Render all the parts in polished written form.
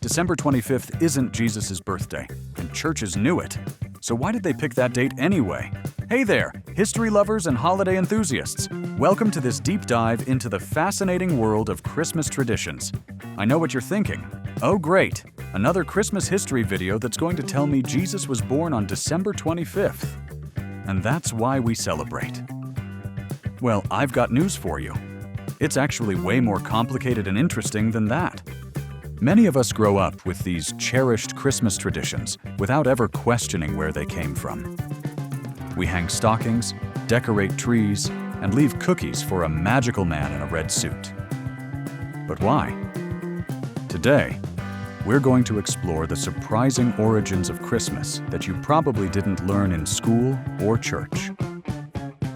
December 25th isn't Jesus' birthday, and churches knew it. So why did they pick that date anyway? Hey there, history lovers and holiday enthusiasts. Welcome to this deep dive into the fascinating world of Christmas traditions. I know what you're thinking. Oh great, another Christmas history video that's going to tell me Jesus was born on December 25th. And that's why we celebrate. Well, I've got news for you. It's actually way more complicated and interesting than that. Many of us grow up with these cherished Christmas traditions without ever questioning where they came from. We hang stockings, decorate trees, and leave cookies for a magical man in a red suit. But why? Today, we're going to explore the surprising origins of Christmas that you probably didn't learn in school or church.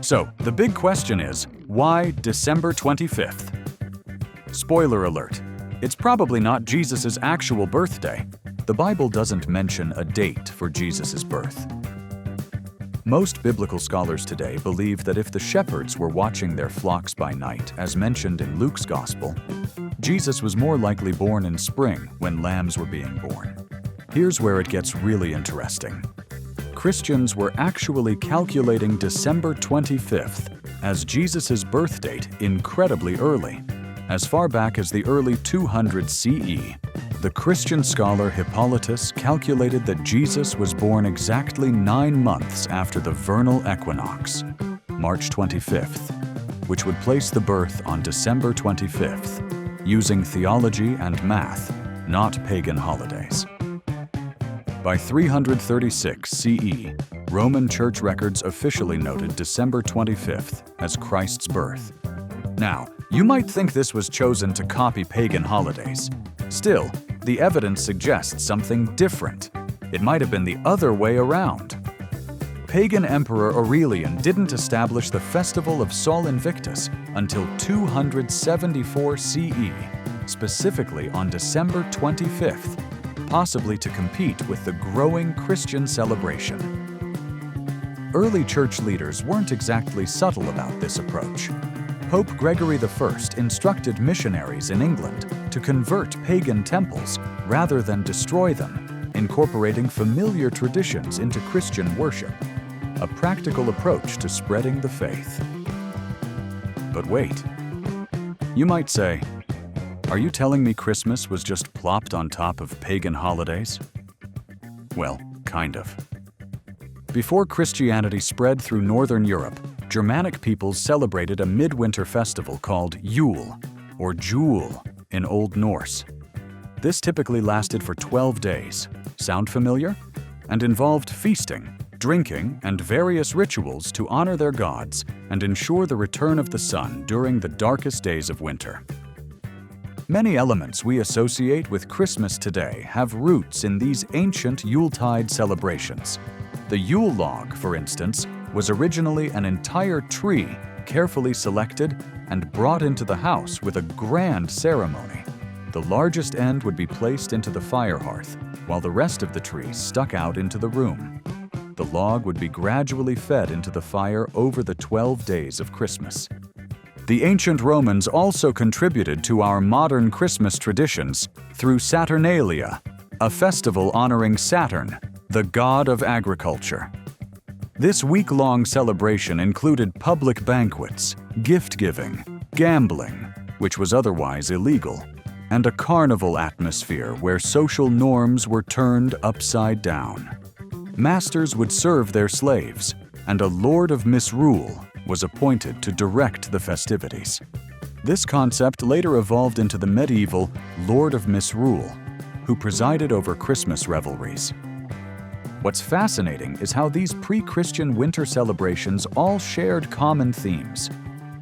So, the big question is, why December 25th? Spoiler alert, it's probably not Jesus' actual birthday. The Bible doesn't mention a date for Jesus' birth. Most biblical scholars today believe that if the shepherds were watching their flocks by night, as mentioned in Luke's Gospel, Jesus was more likely born in spring when lambs were being born. Here's where it gets really interesting. Christians were actually calculating December 25th as Jesus' birth date incredibly early. As far back as the early 200 CE, the Christian scholar Hippolytus calculated that Jesus was born exactly 9 months after the vernal equinox, March 25th, which would place the birth on December 25th, using theology and math, not pagan holidays. By 336 CE, Roman church records officially noted December 25th as Christ's birth. Now, you might think this was chosen to copy pagan holidays. Still, the evidence suggests something different. It might have been the other way around. Pagan Emperor Aurelian didn't establish the festival of Sol Invictus until 274 CE, specifically on December 25th, possibly to compete with the growing Christian celebration. Early church leaders weren't exactly subtle about this approach. Pope Gregory I instructed missionaries in England to convert pagan temples rather than destroy them, incorporating familiar traditions into Christian worship, a practical approach to spreading the faith. But wait, you might say, are you telling me Christmas was just plopped on top of pagan holidays? Well, kind of. Before Christianity spread through Northern Europe, Germanic peoples celebrated a midwinter festival called Yule, or Jule in Old Norse. This typically lasted for 12 days. Sound familiar? And involved feasting, drinking, and various rituals to honor their gods and ensure the return of the sun during the darkest days of winter. Many elements we associate with Christmas today have roots in these ancient Yuletide celebrations. The Yule log, for instance, was originally an entire tree carefully selected and brought into the house with a grand ceremony. The largest end would be placed into the fire hearth, while the rest of the tree stuck out into the room. The log would be gradually fed into the fire over the 12 days of Christmas. The ancient Romans also contributed to our modern Christmas traditions through Saturnalia, a festival honoring Saturn, the god of agriculture. This week-long celebration included public banquets, gift-giving, gambling, which was otherwise illegal, and a carnival atmosphere where social norms were turned upside down. Masters would serve their slaves, and a lord of misrule was appointed to direct the festivities. This concept later evolved into the medieval Lord of Misrule, who presided over Christmas revelries. What's fascinating is how these pre-Christian winter celebrations all shared common themes: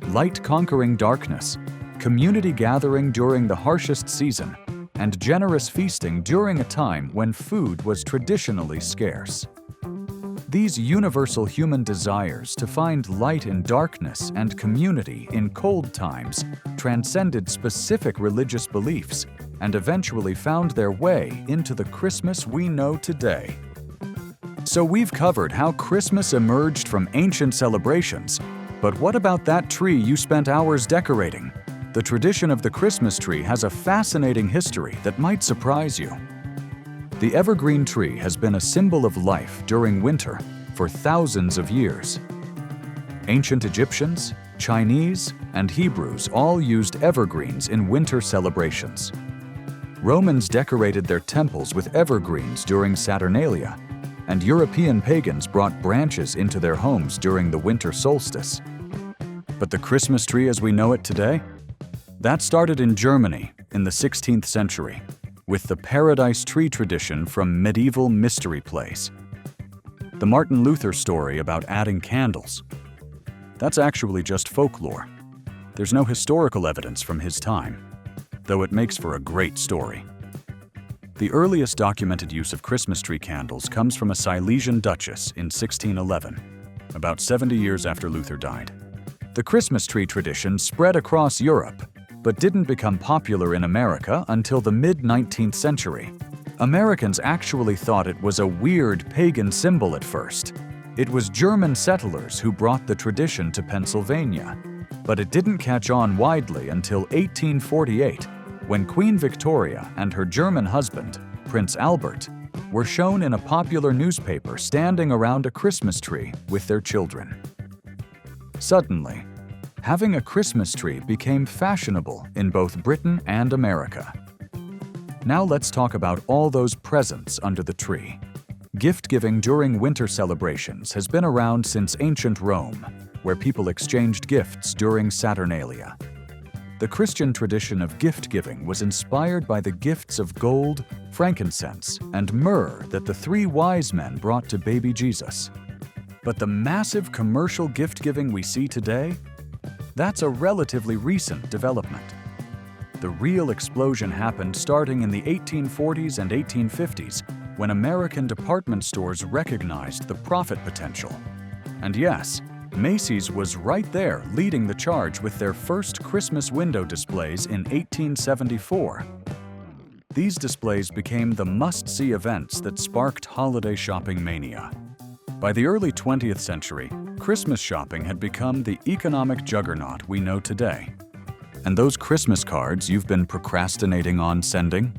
light conquering darkness, community gathering during the harshest season, and generous feasting during a time when food was traditionally scarce. These universal human desires to find light in darkness and community in cold times transcended specific religious beliefs and eventually found their way into the Christmas we know today. So we've covered how Christmas emerged from ancient celebrations, but what about that tree you spent hours decorating? The tradition of the Christmas tree has a fascinating history that might surprise you. The evergreen tree has been a symbol of life during winter for thousands of years. Ancient Egyptians, Chinese, and Hebrews all used evergreens in winter celebrations. Romans decorated their temples with evergreens during Saturnalia, and European pagans brought branches into their homes during the winter solstice. But the Christmas tree as we know it today? That started in Germany in the 16th century, with the paradise tree tradition from medieval mystery plays. The Martin Luther story about adding candles. That's actually just folklore. There's no historical evidence from his time, though it makes for a great story. The earliest documented use of Christmas tree candles comes from a Silesian duchess in 1611, about 70 years after Luther died. The Christmas tree tradition spread across Europe, but didn't become popular in America until the mid-19th century. Americans actually thought it was a weird pagan symbol at first. It was German settlers who brought the tradition to Pennsylvania, but it didn't catch on widely until 1848, when Queen Victoria and her German husband, Prince Albert, were shown in a popular newspaper standing around a Christmas tree with their children. Suddenly, having a Christmas tree became fashionable in both Britain and America. Now let's talk about all those presents under the tree. Gift-giving during winter celebrations has been around since ancient Rome, where people exchanged gifts during Saturnalia. The Christian tradition of gift-giving was inspired by the gifts of gold, frankincense, and myrrh that the three wise men brought to baby Jesus. But the massive commercial gift-giving we see today? That's a relatively recent development. The real explosion happened starting in the 1840s and 1850s, when American department stores recognized the profit potential. And yes, Macy's was right there leading the charge with their first Christmas window displays in 1874. These displays became the must-see events that sparked holiday shopping mania. By the early 20th century, Christmas shopping had become the economic juggernaut we know today. And those Christmas cards you've been procrastinating on sending?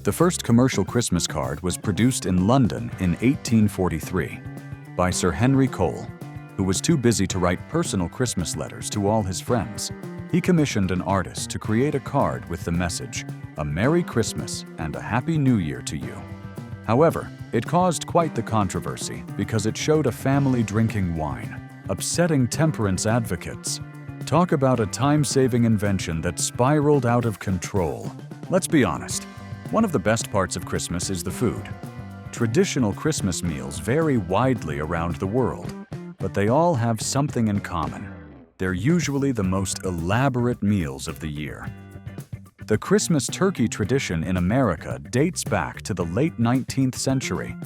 The first commercial Christmas card was produced in London in 1843 by Sir Henry Cole, who was too busy to write personal Christmas letters to all his friends. He commissioned an artist to create a card with the message, "A Merry Christmas and a Happy New Year to you." However, it caused quite the controversy because it showed a family drinking wine, upsetting temperance advocates. Talk about a time-saving invention that spiraled out of control. Let's be honest, one of the best parts of Christmas is the food. Traditional Christmas meals vary widely around the world, but they all have something in common. They're usually the most elaborate meals of the year. The Christmas turkey tradition in America dates back to the late 19th century,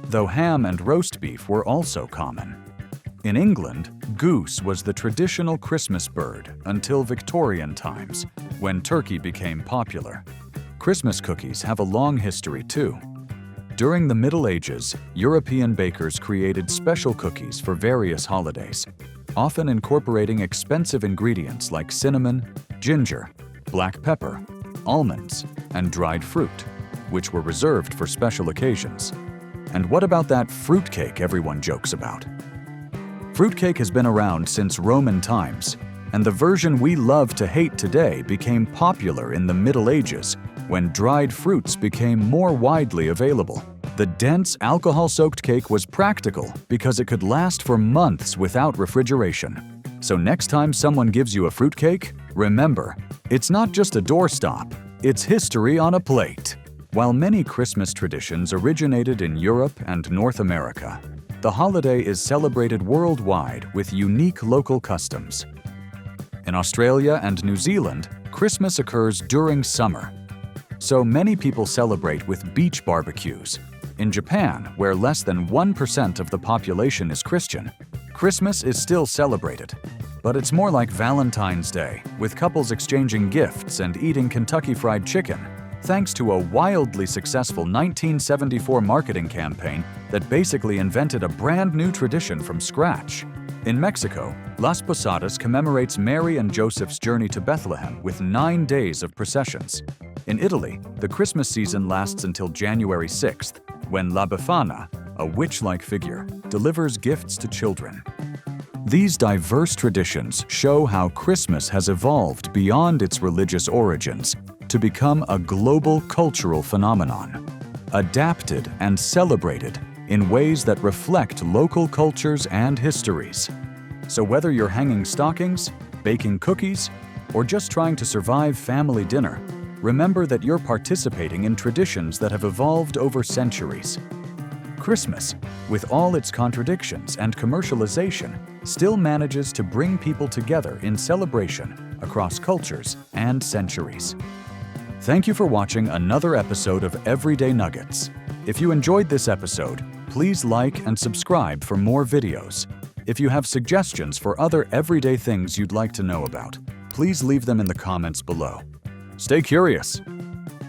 though ham and roast beef were also common. In England, goose was the traditional Christmas bird until Victorian times, when turkey became popular. Christmas cookies have a long history too. During the Middle Ages, European bakers created special cookies for various holidays, often incorporating expensive ingredients like cinnamon, ginger, black pepper, almonds, and dried fruit, which were reserved for special occasions. And what about that fruitcake everyone jokes about? Fruitcake has been around since Roman times, and the version we love to hate today became popular in the Middle Ages when dried fruits became more widely available. The dense, alcohol-soaked cake was practical because it could last for months without refrigeration. So next time someone gives you a fruitcake, remember, it's not just a doorstop, it's history on a plate. While many Christmas traditions originated in Europe and North America, the holiday is celebrated worldwide with unique local customs. In Australia and New Zealand, Christmas occurs during summer, so many people celebrate with beach barbecues. In Japan, where less than 1% of the population is Christian, Christmas is still celebrated. But it's more like Valentine's Day, with couples exchanging gifts and eating Kentucky Fried Chicken, thanks to a wildly successful 1974 marketing campaign that basically invented a brand new tradition from scratch. In Mexico, Las Posadas commemorates Mary and Joseph's journey to Bethlehem with 9 days of processions. In Italy, the Christmas season lasts until January 6th, when La Befana, a witch-like figure, delivers gifts to children. These diverse traditions show how Christmas has evolved beyond its religious origins to become a global cultural phenomenon, adapted and celebrated in ways that reflect local cultures and histories. So whether you're hanging stockings, baking cookies, or just trying to survive family dinner, remember that you're participating in traditions that have evolved over centuries. Christmas, with all its contradictions and commercialization, still manages to bring people together in celebration across cultures and centuries. Thank you for watching another episode of Everyday Nuggets. If you enjoyed this episode, please like and subscribe for more videos. If you have suggestions for other everyday things you'd like to know about, please leave them in the comments below. Stay curious!